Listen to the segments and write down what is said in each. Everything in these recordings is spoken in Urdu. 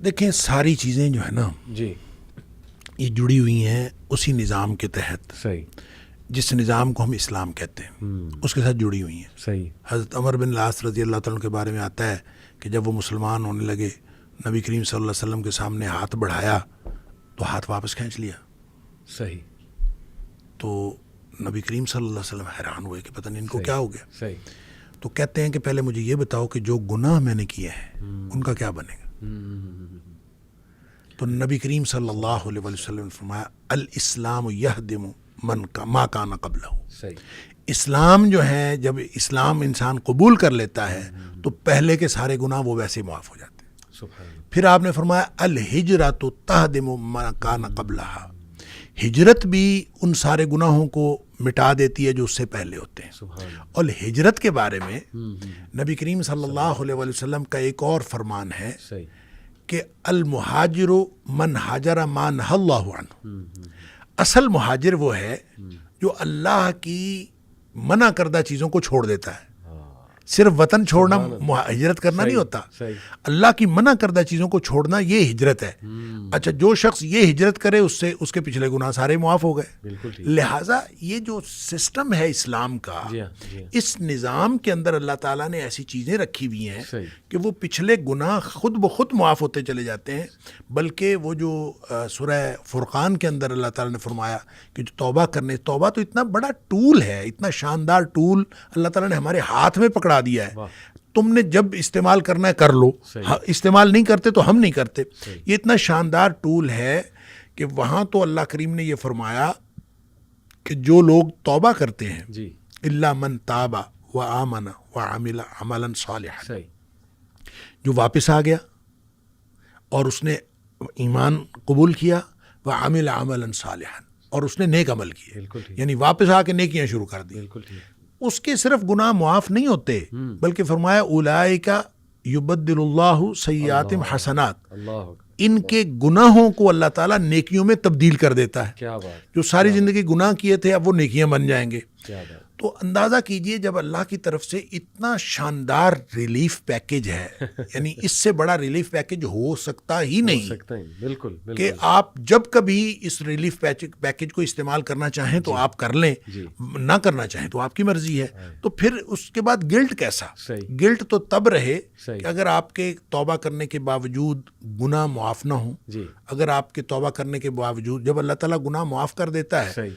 دیکھیں ساری چیزیں جو ہے نا جی یہ جڑی ہوئی ہیں اسی نظام کے تحت، صحیح جس نظام کو ہم اسلام کہتے ہیں اس کے ساتھ جڑی ہوئی ہیں. صحیح. حضرت عمر بن العاص رضی اللہ تعالیٰ کے بارے میں آتا ہے کہ جب وہ مسلمان ہونے لگے، نبی کریم صلی اللہ علیہ وسلم کے سامنے ہاتھ بڑھایا تو ہاتھ واپس کھینچ لیا. صحیح. تو نبی کریم صلی اللہ علیہ وسلم حیران ہوئے کہ پتہ نہیں ان کو کیا ہو گیا. صحیح. تو کہتے ہیں کہ پہلے مجھے یہ بتاؤ کہ جو گناہ میں نے کیے ہیں ان کا کیا بنے گا. تو نبی کریم صلی اللہ علیہ وسلم نے فرمایا الاسلام یہدم ما کان قبلہ. صحیح. اسلام جو ہے، جب اسلام انسان قبول کر لیتا ہے تو پہلے کے سارے گناہ وہ ویسے ہی معاف ہو جاتے ہیں. سبحان اللہ. پھر آپ نے فرمایا الہجرۃ تہدم ما کان قبلہا. ہجرت بھی ان سارے گناہوں کو مٹا دیتی ہے جو اس سے پہلے ہوتے ہیں. سبحان اللہ. اور ہجرت کے بارے میں نبی کریم صلی اللہ علیہ وسلم کا ایک اور فرمان ہے صحیح. کہ المہاجر من ہاجر ما نہی اللہ عنہ. اصل مہاجر وہ ہے جو اللہ کی منع کردہ چیزوں کو چھوڑ دیتا ہے. صرف وطن چھوڑنا ہجرت کرنا نہیں ہوتا، اللہ کی منع کردہ چیزوں کو چھوڑنا یہ ہجرت ہے. اچھا، جو شخص یہ ہجرت کرے اس کے پچھلے گناہ سارے معاف ہو گئے. لہٰذا یہ جو سسٹم ہے اسلام کا، اس نظام کے اندر اللہ تعالیٰ نے ایسی چیزیں رکھی ہوئی ہیں کہ وہ پچھلے گناہ خود بخود معاف ہوتے چلے جاتے ہیں. بلکہ وہ جو سورہ فرقان کے اندر اللہ تعالیٰ نے فرمایا کہ جو توبہ توبہ تو اتنا بڑا ٹول ہے، اتنا شاندار ٹول اللہ تعالیٰ نے ہمارے ہاتھ میں پکڑا دیا ہے. تم نے جب استعمال کرنا ہے کر لو، استعمال نہیں کرتے تو ہم نہیں کرتے. یہ اتنا شاندار ٹول ہے کہ وہاں تو اللہ کریم نے یہ فرمایا کہ جو لوگ توبہ کرتے ہیں الا من تاب وآمن وعمل عملا صالحا، جو واپس آ گیا اور اس نے ایمان قبول کیا، وعمل عملا صالحا، اور اس نے نیک عمل کیے، یعنی واپس آ کے نیکیاں شروع کر دی، اس کے صرف گناہ معاف نہیں ہوتے بلکہ فرمایا اولئک یبدل اللہ سیئاتہم حسنات. ان کے گناہوں کو اللہ تعالیٰ نیکیوں میں تبدیل کر دیتا ہے. جو ساری زندگی گناہ کیے تھے اب وہ نیکیاں بن جائیں گے. تو اندازہ کیجئے جب اللہ کی طرف سے اتنا شاندار ریلیف پیکیج ہے، یعنی اس سے بڑا ریلیف پیکیج ہو سکتا ہی نہیں کہ آپ جب کبھی اس ریلیف پیکیج کو استعمال کرنا چاہیں تو آپ کر لیں، نہ کرنا چاہیں تو آپ کی مرضی ہے. تو پھر اس کے بعد گلٹ کیسا؟ گلٹ تو تب رہے کہ اگر آپ کے توبہ کرنے کے باوجود گناہ معاف نہ ہوں. اگر آپ کے توبہ کرنے کے باوجود، جب اللہ تعالیٰ گناہ معاف کر دیتا ہے،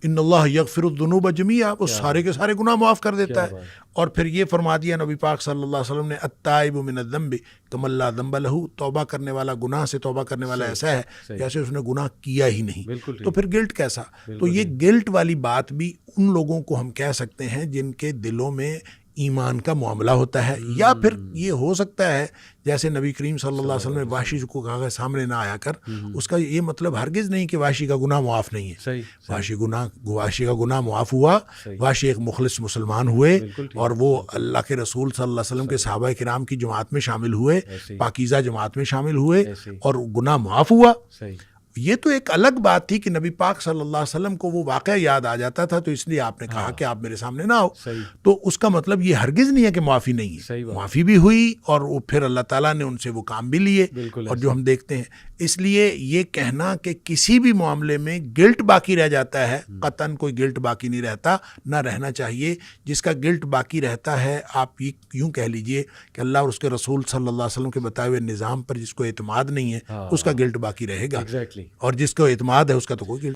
ان اللہ یغفر الذنوب جمیعا، وہ سارے کے سارے گناہ معاف کر دیتا ہے. اور پھر یہ فرما دیا نبی پاک صلی اللہ علیہ وسلم نے التائب من الذنب کمن لا ذنب لہ. توبہ کرنے والا، گناہ سے توبہ کرنے والا ایسا ہے جیسے اس نے گناہ کیا ہی نہیں. تو پھر گلٹ کیسا؟ تو یہ گلٹ والی بات بھی ان لوگوں کو ہم کہہ سکتے ہیں جن کے دلوں میں ایمان کا معاملہ ہوتا ہے. یا پھر یہ ہو سکتا ہے جیسے نبی کریم صلی اللہ علیہ وسلم نے وحشی کو کہا سامنے نہ آیا کر، اس کا یہ مطلب ہرگز نہیں کہ وحشی کا گناہ معاف نہیں ہے. وحشی کا گناہ معاف ہوا. وحشی ایک مخلص مسلمان ہوئے اور وہ اللہ کے رسول صلی اللہ علیہ وسلم کے صحابہ کرام کی جماعت میں شامل ہوئے، پاکیزہ جماعت میں شامل ہوئے اور گناہ معاف ہوا. یہ تو ایک الگ بات تھی کہ نبی پاک صلی اللہ علیہ وسلم کو وہ واقعہ یاد آ جاتا تھا تو اس لیے آپ نے کہا کہ آپ میرے سامنے نہ آؤ. تو اس کا مطلب یہ ہرگز نہیں ہے کہ معافی نہیں ہے، معافی بھی ہوئی اور وہ پھر اللہ تعالیٰ نے ان سے وہ کام بھی لیے اور جو ہم دیکھتے ہیں. اس لیے یہ کہنا کہ کسی بھی معاملے میں گلٹ باقی رہ جاتا ہے، قطعاً کوئی گلٹ باقی نہیں رہتا، نہ رہنا چاہیے. جس کا گلٹ باقی رہتا ہے آپ یوں کہہ لیجئے کہ اللہ اور اس کے رسول صلی اللہ علیہ وسلم کے بتائے ہوئے نظام پر جس کو اعتماد نہیں ہے اس کا گلٹ باقی رہے گا، اور جس کو اعتماد ہے اس کا تو کوئی گلٹ